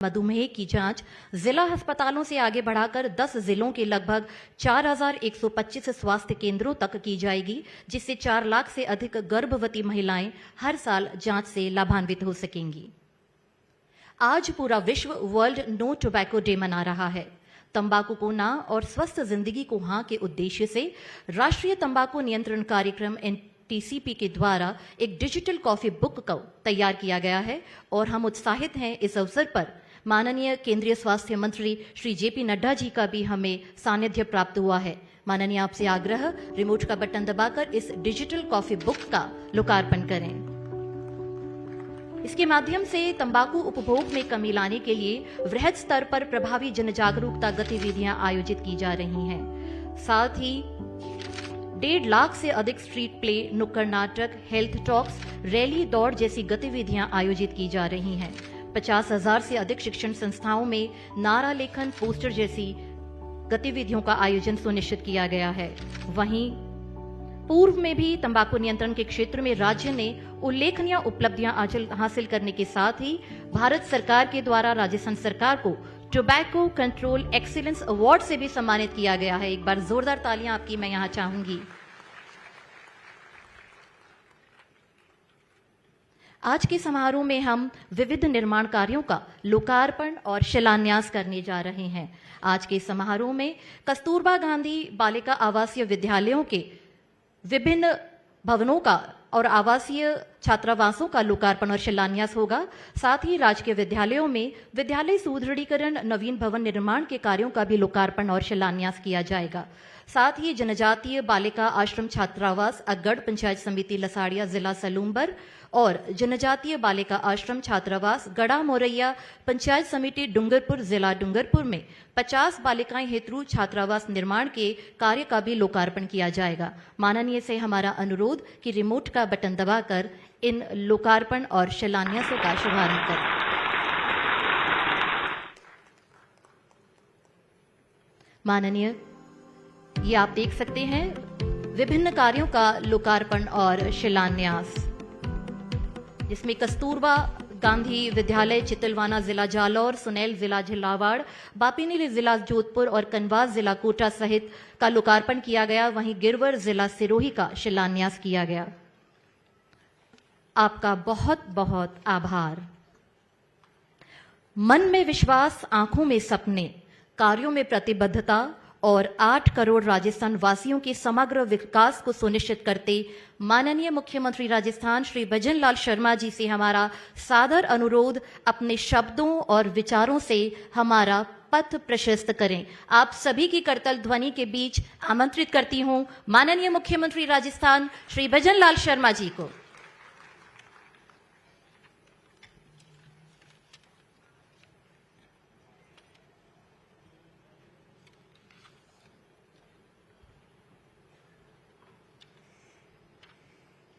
मधुमेह की जांच जिला अस्पतालों से आगे बढ़ाकर 10 जिलों के लगभग 4125 स्वास्थ्य केंद्रों तक की जाएगी, जिससे 4 लाख से अधिक गर्भवती महिलाएं हर साल जांच से लाभान्वित हो सकेंगी। आज पूरा विश्व वर्ल्ड नो टोबैको डे मना रहा है। तंबाकू को ना और स्वस्थ जिंदगी को हाँ के उद्देश्य से राष्ट्रीय तंबाकू नियंत्रण कार्यक्रम NTCP के द्वारा एक डिजिटल कॉफी बुक को तैयार किया गया है और हम उत्साहित हैं। इस अवसर पर माननीय केंद्रीय स्वास्थ्य मंत्री श्री JP नड्डा जी का भी हमें सानिध्य प्राप्त हुआ है। माननीय, आपसे आग्रह, रिमोट का बटन दबाकर इस डिजिटल कॉफी बुक का लोकार्पण करें। इसके माध्यम से तंबाकू उपभोग में कमी लाने के लिए वृहद स्तर पर प्रभावी जन जागरूकता गतिविधियां आयोजित की जा रही हैं। साथ ही 1.5 लाख से अधिक स्ट्रीट प्ले, नुक्कड़ नाटक, हेल्थ टॉक्स, रैली, दौड़ जैसी गतिविधियां आयोजित की जा रही हैं। 50,000 से अधिक शिक्षण संस्थाओं में नारा लेखन, पोस्टर जैसी गतिविधियों का आयोजन सुनिश्चित किया गया है। वहीं पूर्व में भी तंबाकू नियंत्रण के क्षेत्र में राज्य ने उल्लेखनीय उपलब्धियां हासिल करने के साथ ही भारत सरकार के द्वारा राजस्थान सरकार को टोबैको कंट्रोल एक्सीलेंस अवार्ड से भी सम्मानित किया गया है। एक बार जोरदार तालियां आपकी मैं यहां चाहूंगी। आज के समारोह में हम विविध निर्माण कार्यों का लोकार्पण और शिलान्यास करने जा रहे हैं। आज के समारोह में कस्तूरबा गांधी बालिका आवासीय विद्यालयों के विभिन्न भवनों का और आवासीय छात्रावासों का लोकार्पण और शिलान्यास होगा। साथ ही राजकीय विद्यालयों में विद्यालय सुदृढ़ीकरण, नवीन भवन निर्माण के कार्यों का भी लोकार्पण और शिलान्यास किया जाएगा। साथ ही जनजातीय बालिका आश्रम छात्रावास अगड़ पंचायत समिति लसाड़िया जिला सलूम्बर और जनजातीय बालिका आश्रम छात्रावास गड़ा मोरैया पंचायत समिति डूंगरपुर जिला डूंगरपुर में 50 बालिकाएं हेतु छात्रावास निर्माण के कार्य का भी लोकार्पण किया जाएगा। माननीय से हमारा अनुरोध कि रिमोट का बटन दबाकर इन लोकार्पण और शिलान्यासों का शुभारंभ करें। माननीय, ये आप देख सकते हैं विभिन्न कार्यों का लोकार्पण और शिलान्यास, जिसमें कस्तूरबा गांधी विद्यालय चितलवाना जिला जालौर, सुनैल जिला झलावाड़, बापीनीली जिला जोधपुर और कनवास जिला कोटा सहित का लोकार्पण किया गया। वहीं गिरवर जिला सिरोही का शिलान्यास किया गया। आपका बहुत बहुत आभार। मन में विश्वास, आंखों में सपने, कार्यों में प्रतिबद्धता और 8 करोड़ राजस्थान वासियों के समग्र विकास को सुनिश्चित करते माननीय मुख्यमंत्री राजस्थान श्री भजनलाल शर्मा जी से हमारा सादर अनुरोध, अपने शब्दों और विचारों से हमारा पथ प्रशस्त करें। आप सभी की करतल ध्वनि के बीच आमंत्रित करती हूं माननीय मुख्यमंत्री राजस्थान श्री भजनलाल शर्मा जी को।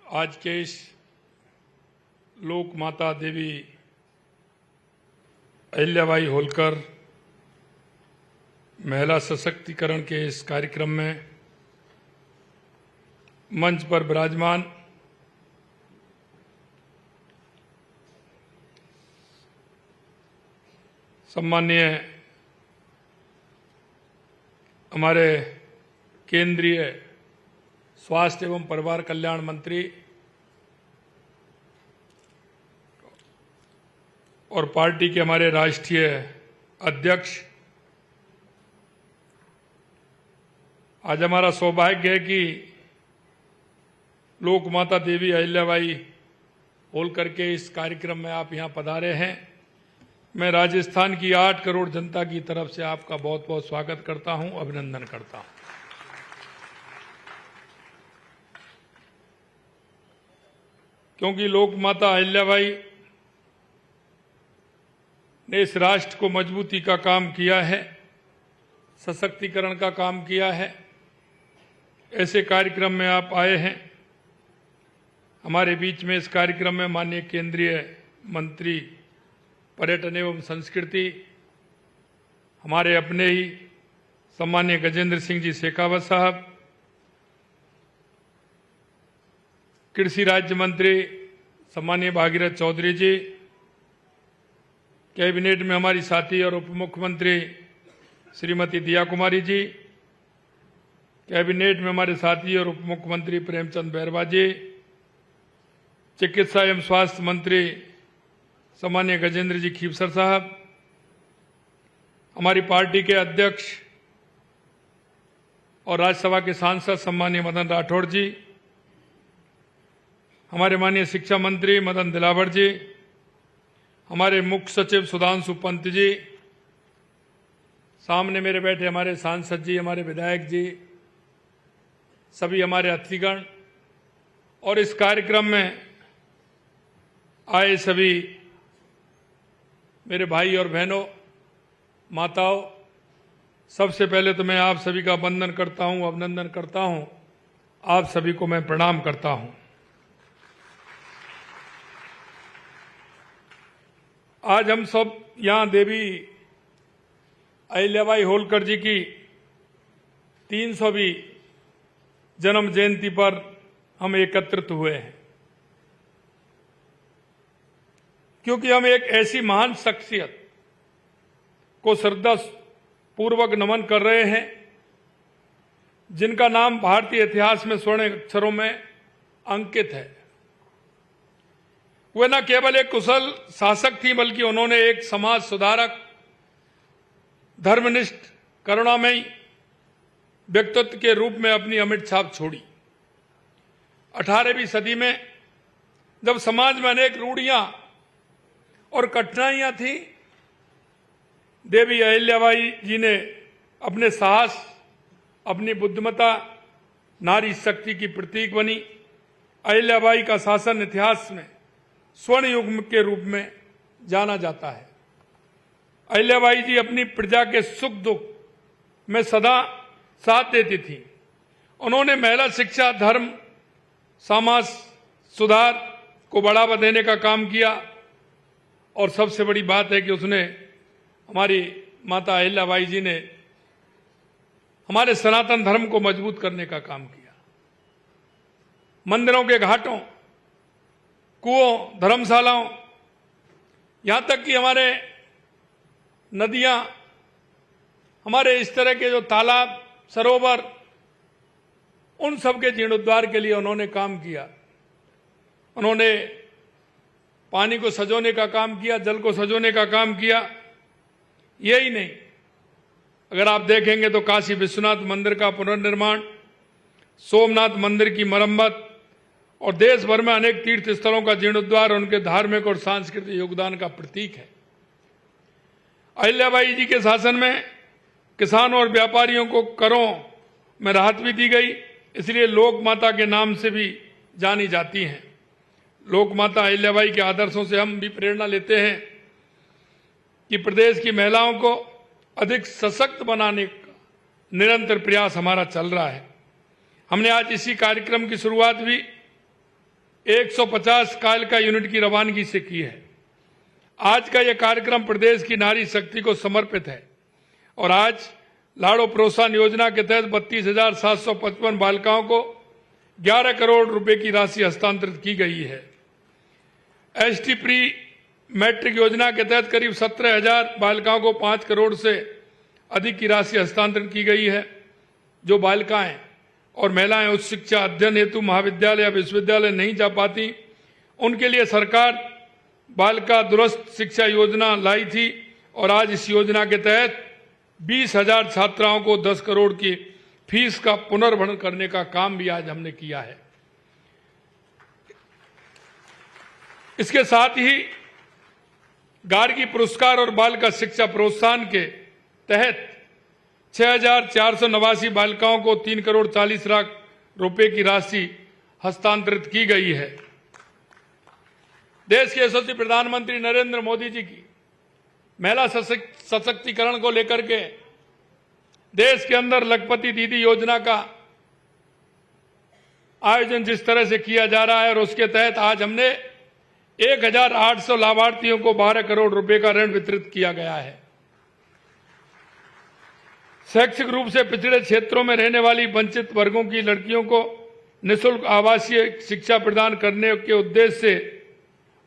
आज के इस लोक माता देवी अहिल्याबाई होलकर महिला सशक्तिकरण के इस कार्यक्रम में मंच पर विराजमान सम्माननीय हमारे केंद्रीय स्वास्थ्य एवं परिवार कल्याण मंत्री और पार्टी के हमारे राष्ट्रीय अध्यक्ष, आज हमारा सौभाग्य है कि लोक माता देवी अहिल्याबाई होलकर के इस कार्यक्रम में आप यहां पधारे हैं। मैं राजस्थान की 8 करोड़ जनता की तरफ से आपका बहुत बहुत स्वागत करता हूं, अभिनंदन करता हूं। क्योंकि लोक माता अहिल्याबाई ने इस राष्ट्र को मजबूती का काम किया है, सशक्तिकरण का काम किया है। ऐसे कार्यक्रम में आप आए हैं। हमारे बीच में इस कार्यक्रम में माननीय केंद्रीय मंत्री पर्यटन एवं संस्कृति, हमारे अपने ही सम्माननीय गजेंद्र सिंह जी शेखावत साहब, कृषि राज्य मंत्री सम्माननीय भागीरथ चौधरी जी, कैबिनेट में हमारी साथी और उप मुख्यमंत्री श्रीमती दिया कुमारी जी, कैबिनेट में हमारे साथी और उप मुख्यमंत्री प्रेमचंद बैरवा जी, चिकित्सा एवं स्वास्थ्य मंत्री सम्माननीय गजेंद्र जी खीवसर साहब, हमारी पार्टी के अध्यक्ष और राज्यसभा के सांसद सम्माननीय मदन राठौड़ जी, हमारे माननीय शिक्षा मंत्री मदन दिलावर जी, हमारे मुख्य सचिव सुधांशु पंत जी, सामने मेरे बैठे हमारे सांसद जी, हमारे विधायक जी, सभी हमारे अतिथिगण और इस कार्यक्रम में आए सभी मेरे भाई और बहनों, माताओं, सबसे पहले तो मैं आप सभी का वंदन करता हूं, अभिनंदन करता हूं। आप सभी को मैं प्रणाम करता हूं। आज हम सब यहां देवी अहिल्याबाई होलकर जी की 300वीं जन्म जयंती पर हम एकत्रित हुए हैं, क्योंकि हम एक ऐसी महान शख्सियत को श्रद्धा पूर्वक नमन कर रहे हैं जिनका नाम भारतीय इतिहास में स्वर्ण अक्षरों में अंकित है। वे न केवल एक कुशल शासक थी, बल्कि उन्होंने एक समाज सुधारक, धर्मनिष्ठ, करुणामयी व्यक्तित्व के रूप में अपनी अमिट छाप छोड़ी। 18वीं सदी में जब समाज में अनेक रूढ़ियां और कठिनाइयां थी, देवी अहिल्याबाई जी ने अपने साहस, अपनी बुद्धिमत्ता, नारी शक्ति की प्रतीक बनी। अहिल्याबाई का शासन इतिहास में स्वर्ण युग के रूप में जाना जाता है। अहिल्याबाई जी अपनी प्रजा के सुख दुख में सदा साथ देती थी। उन्होंने महिला शिक्षा, धर्म, समाज सुधार को बढ़ावा देने का काम किया और सबसे बड़ी बात है कि उसने, हमारी माता अहिल्याबाई जी ने हमारे सनातन धर्म को मजबूत करने का काम किया। मंदिरों के घाटों, कुओं, धर्मशालाओं, यहां तक कि हमारे नदियां, हमारे इस तरह के जो तालाब, सरोवर, उन सब के जीर्णोद्धार के लिए उन्होंने काम किया। उन्होंने पानी को सजोने का काम किया, जल को सजोने का काम किया। यही नहीं, अगर आप देखेंगे तो काशी विश्वनाथ मंदिर का पुनर्निर्माण, सोमनाथ मंदिर की मरम्मत और देश भर में अनेक तीर्थ स्थलों का जीर्णोद्धार उनके धार्मिक और सांस्कृतिक योगदान का प्रतीक है। अहिल्याबाई जी के शासन में किसानों और व्यापारियों को करों में राहत भी दी गई, इसलिए लोक माता के नाम से भी जानी जाती हैं। लोक माता अहिल्याबाई के आदर्शों से हम भी प्रेरणा लेते हैं कि प्रदेश की महिलाओं को अधिक सशक्त बनाने का निरंतर प्रयास हमारा चल रहा है। हमने आज इसी कार्यक्रम की शुरुआत भी 150 कालिका यूनिट की रवानगी से की है। आज का यह कार्यक्रम प्रदेश की नारी शक्ति को समर्पित है और आज लाड़ो प्रोत्साहन योजना के तहत 32,755 बालिकाओं को 11 करोड़ रुपए की राशि हस्तांतरित की गई है। एसटी प्री मैट्रिक योजना के तहत करीब 17,000 बालिकाओं को 5 करोड़ से अधिक की राशि हस्तांतरित की गई है। जो बालिकाएं और महिलाएं उच्च शिक्षा अध्ययन हेतु महाविद्यालय या विश्वविद्यालय नहीं जा पाती, उनके लिए सरकार बालिका दूरस्थ शिक्षा योजना लाई थी और आज इस योजना के तहत 20,000 छात्राओं को 10 करोड़ की फीस का पुनर्भरण करने का काम भी आज हमने किया है। इसके साथ ही गार्गी पुरस्कार और बालिका शिक्षा प्रोत्साहन के तहत 6,489 बालिकाओं को 3 करोड़ 40 लाख रुपए की राशि हस्तांतरित की गई है। देश के यशस्वी प्रधानमंत्री नरेंद्र मोदी जी की महिला सशक्तिकरण को लेकर के देश के अंदर लखपति दीदी योजना का आयोजन जिस तरह से किया जा रहा है और उसके तहत आज हमने 1,800 लाभार्थियों को 12 करोड़ रुपए का ऋण वितरित किया गया है। शैक्षिक रूप से पिछड़े क्षेत्रों में रहने वाली वंचित वर्गों की लड़कियों को निःशुल्क आवासीय शिक्षा प्रदान करने के उद्देश्य से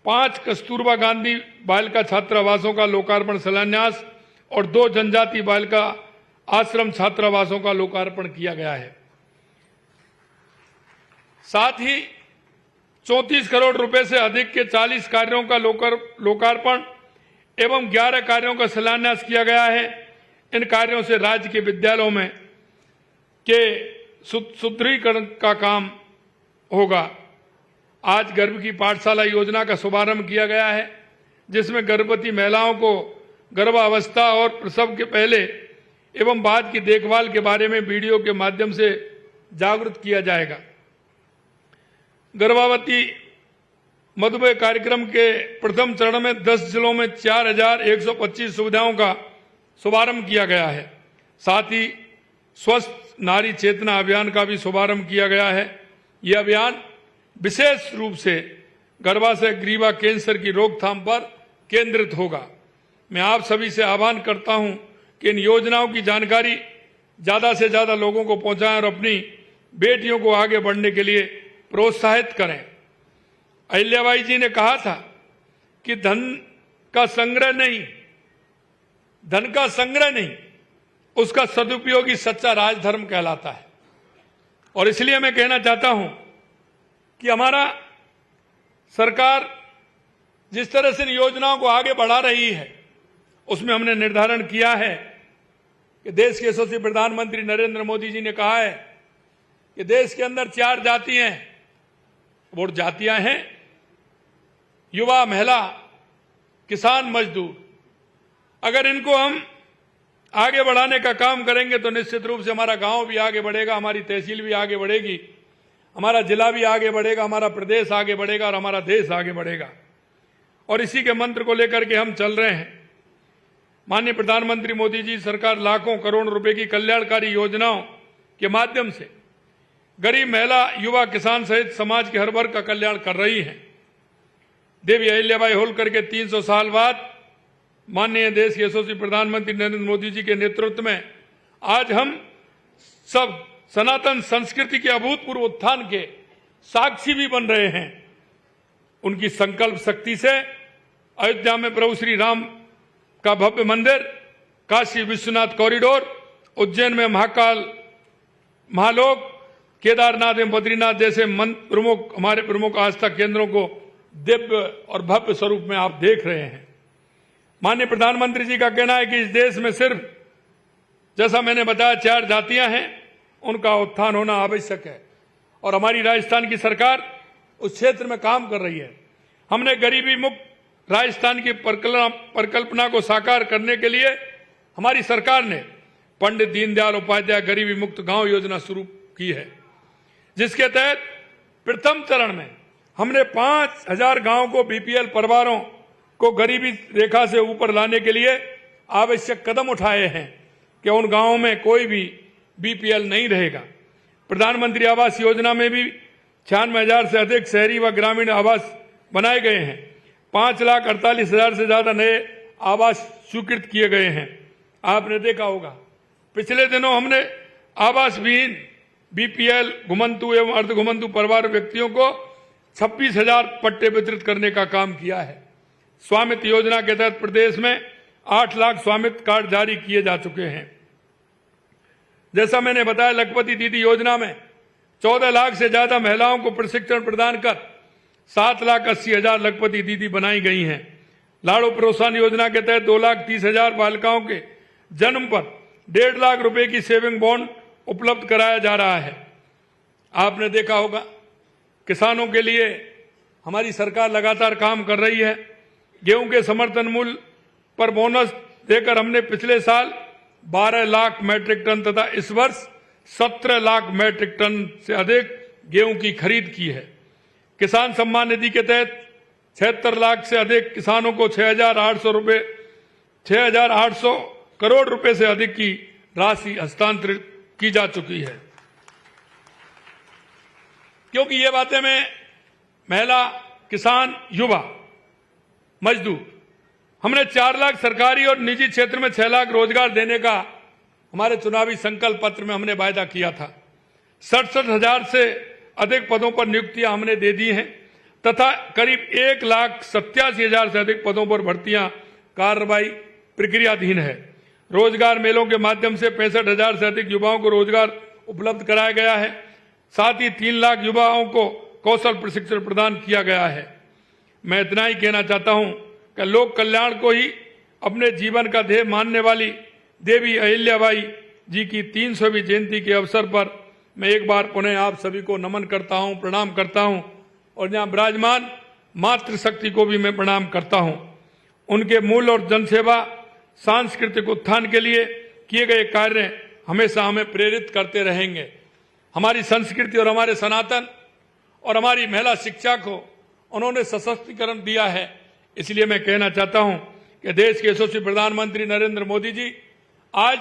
5 कस्तूरबा गांधी बालिका छात्रावासों का लोकार्पण शिलान्यास और 2 जनजाति बालिका आश्रम छात्रावासों का लोकार्पण किया गया है। साथ ही 34 करोड़ रुपए से अधिक के 40 कार्यों का लोकार्पण एवं 11 कार्यों का शिलान्यास किया गया है। इन कार्यों से राज्य के विद्यालयों में के सुदृढ़ीकरण का काम होगा। आज गर्भ की पाठशाला योजना का शुभारंभ किया गया है, जिसमें गर्भवती महिलाओं को गर्भावस्था और प्रसव के पहले एवं बाद की देखभाल के बारे में वीडियो के माध्यम से जागरूक किया जाएगा। गर्भवती मधुमेह कार्यक्रम के प्रथम चरण में 10 जिलों में 4125 सुविधाओं का शुभारंभ किया गया है। साथ ही स्वस्थ नारी चेतना अभियान का भी शुभारंभ किया गया है। यह अभियान विशेष रूप से गर्भाशय ग्रीवा कैंसर की रोकथाम पर केंद्रित होगा। मैं आप सभी से आह्वान करता हूं कि इन योजनाओं की जानकारी ज्यादा से ज्यादा लोगों को पहुंचाएं और अपनी बेटियों को आगे बढ़ने के लिए प्रोत्साहित करें। अहिल्याबाई जी ने कहा था कि धन का संग्रह नहीं, उसका सदुपयोग ही सच्चा राजधर्म कहलाता है। और इसलिए मैं कहना चाहता हूं कि हमारा सरकार जिस तरह से इन योजनाओं को आगे बढ़ा रही है, उसमें हमने निर्धारण किया है कि देश के यशस्वी प्रधानमंत्री नरेंद्र मोदी जी ने कहा है कि देश के अंदर 4 जातियां हैं। वो जातियां हैं युवा, महिला, किसान, मजदूर। अगर इनको हम आगे बढ़ाने का काम करेंगे तो निश्चित रूप से हमारा गांव भी आगे बढ़ेगा, हमारी तहसील भी आगे बढ़ेगी, हमारा जिला भी आगे बढ़ेगा, हमारा प्रदेश आगे बढ़ेगा और हमारा देश आगे बढ़ेगा। और इसी के मंत्र को लेकर के हम चल रहे हैं। माननीय प्रधानमंत्री मोदी जी सरकार लाखों करोड़ रुपए की कल्याणकारी योजनाओं के माध्यम से गरीब, महिला, युवा, किसान सहित समाज के हर वर्ग का कल्याण कर रही है। देवी अहिल्याबाई होलकर के 300 साल बाद माननीय देश के यशस्वी प्रधानमंत्री नरेंद्र मोदी जी के नेतृत्व में आज हम सब सनातन संस्कृति के अभूतपूर्व उत्थान के साक्षी भी बन रहे हैं। उनकी संकल्प शक्ति से अयोध्या में प्रभु श्री राम का भव्य मंदिर, काशी विश्वनाथ कॉरिडोर, उज्जैन में महाकाल, महालोक, केदारनाथ एवं बद्रीनाथ जैसे हमारे प्रमुख आस्था केंद्रों को दिव्य और भव्य स्वरूप में आप देख रहे हैं। माननीय प्रधानमंत्री जी का कहना है कि इस देश में सिर्फ, जैसा मैंने बताया, 4 जातियां हैं, उनका उत्थान होना आवश्यक है। और हमारी राजस्थान की सरकार उस क्षेत्र में काम कर रही है। हमने गरीबी मुक्त राजस्थान की परिकल्पना को साकार करने के लिए हमारी सरकार ने पंडित दीनदयाल उपाध्याय गरीबी मुक्त गांव योजना शुरू की है, जिसके तहत प्रथम चरण में हमने 5000 गांवों को बीपीएल परिवारों को गरीबी रेखा से ऊपर लाने के लिए आवश्यक कदम उठाए हैं कि उन गांवों में कोई भी बीपीएल नहीं रहेगा। प्रधानमंत्री आवास योजना में भी 96,000 से अधिक शहरी व ग्रामीण आवास बनाए गए हैं। 5,48,000 से ज्यादा नए आवास स्वीकृत किए गए हैं। आपने देखा होगा पिछले दिनों हमने आवास विहीन बीपीएल, घुमंतु एवं अर्ध घुमंतु परिवार व्यक्तियों को 26,000 पट्टे वितरित करने का काम किया है। स्वामित्व योजना के तहत प्रदेश में 8 लाख स्वामित्व कार्ड जारी किए जा चुके हैं। जैसा मैंने बताया, लखपति दीदी योजना में 14 लाख से ज्यादा महिलाओं को प्रशिक्षण प्रदान कर 7,80,000 लखपति दीदी बनाई गई हैं। लाड़ू प्रोत्साहन योजना के तहत 2,30,000 बालिकाओं के जन्म पर 1.5 लाख रुपए की सेविंग बॉन्ड उपलब्ध कराया जा रहा है। आपने देखा होगा किसानों के लिए हमारी सरकार लगातार काम कर रही है। गेहूं के समर्थन मूल्य पर बोनस देकर हमने पिछले साल 12 लाख मैट्रिक टन तथा इस वर्ष 17 लाख मैट्रिक टन से अधिक गेहूं की खरीद की है। किसान सम्मान निधि के तहत 76 लाख से अधिक किसानों को 6,800 करोड़ रुपए से अधिक की राशि हस्तांतरित की जा चुकी है। क्योंकि ये बातें मैं महिला, किसान, युवा, मजदूर, हमने 4 लाख सरकारी और निजी क्षेत्र में 6 लाख रोजगार देने का हमारे चुनावी संकल्प पत्र में हमने वायदा किया था। 67,000 से अधिक पदों पर नियुक्तियां हमने दे दी हैं। तथा करीब 1,87,000 से अधिक पदों पर भर्तियां कार्रवाई प्रक्रियाधीन है। रोजगार मेलों के माध्यम से 65,000 से अधिक युवाओं को रोजगार उपलब्ध कराया गया है। साथ ही 3 लाख युवाओं को कौशल प्रशिक्षण प्रदान किया गया है। मैं इतना ही कहना चाहता हूं कि लोक कल्याण को ही अपने जीवन का ध्येय मानने वाली देवी अहिल्याबाई जी की 300वीं जयंती के अवसर पर मैं एक बार पुनः आप सभी को नमन करता हूं, प्रणाम करता हूं और यहाँ विराजमान मातृशक्ति को भी मैं प्रणाम करता हूं। उनके मूल और जनसेवा, सांस्कृतिक उत्थान के लिए किए गए कार्य हमेशा हमें प्रेरित करते रहेंगे। हमारी संस्कृति और हमारे सनातन और हमारी महिला शिक्षा को उन्होंने सशक्तिकरण दिया है। इसलिए मैं कहना चाहता हूं कि देश के यशस्वी प्रधानमंत्री नरेंद्र मोदी जी आज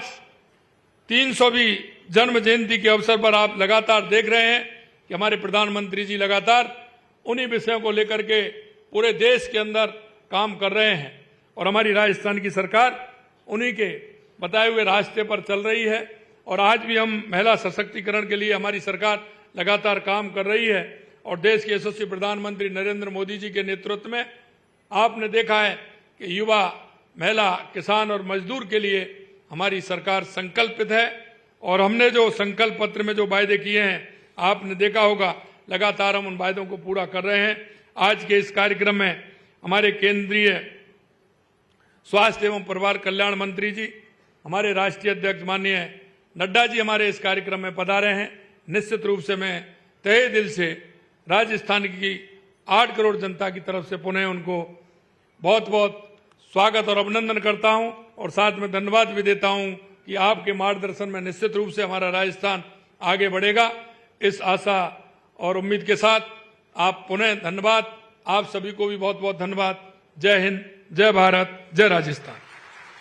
300वीं जन्म जयंती के अवसर पर आप लगातार देख रहे हैं कि हमारे प्रधानमंत्री जी लगातार उन्हीं विषयों को लेकर के पूरे देश के अंदर काम कर रहे हैं और हमारी राजस्थान की सरकार उन्हीं के बताए हुए रास्ते पर चल रही है। और आज भी हम महिला सशक्तिकरण के लिए हमारी सरकार लगातार काम कर रही है और देश के यशस्वी प्रधानमंत्री नरेंद्र मोदी जी के नेतृत्व में आपने देखा है कि युवा, महिला, किसान और मजदूर के लिए हमारी सरकार संकल्पित है और हमने जो संकल्प पत्र में जो वायदे किए हैं आपने देखा होगा, लगातार हम उन वायदों को पूरा कर रहे हैं। आज के इस कार्यक्रम में हमारे केंद्रीय स्वास्थ्य एवं परिवार कल्याण मंत्री जी, हमारे राष्ट्रीय अध्यक्ष माननीय नड्डा जी हमारे इस कार्यक्रम में पधारे हैं। निश्चित रूप से मैं तहे दिल से राजस्थान की 8 करोड़ जनता की तरफ से पुनः उनको बहुत बहुत स्वागत और अभिनंदन करता हूं और साथ में धन्यवाद भी देता हूं कि आपके मार्गदर्शन में निश्चित रूप से हमारा राजस्थान आगे बढ़ेगा। इस आशा और उम्मीद के साथ आप पुनः धन्यवाद, आप सभी को भी बहुत बहुत धन्यवाद। जय हिंद, जय भारत, जय राजस्थान।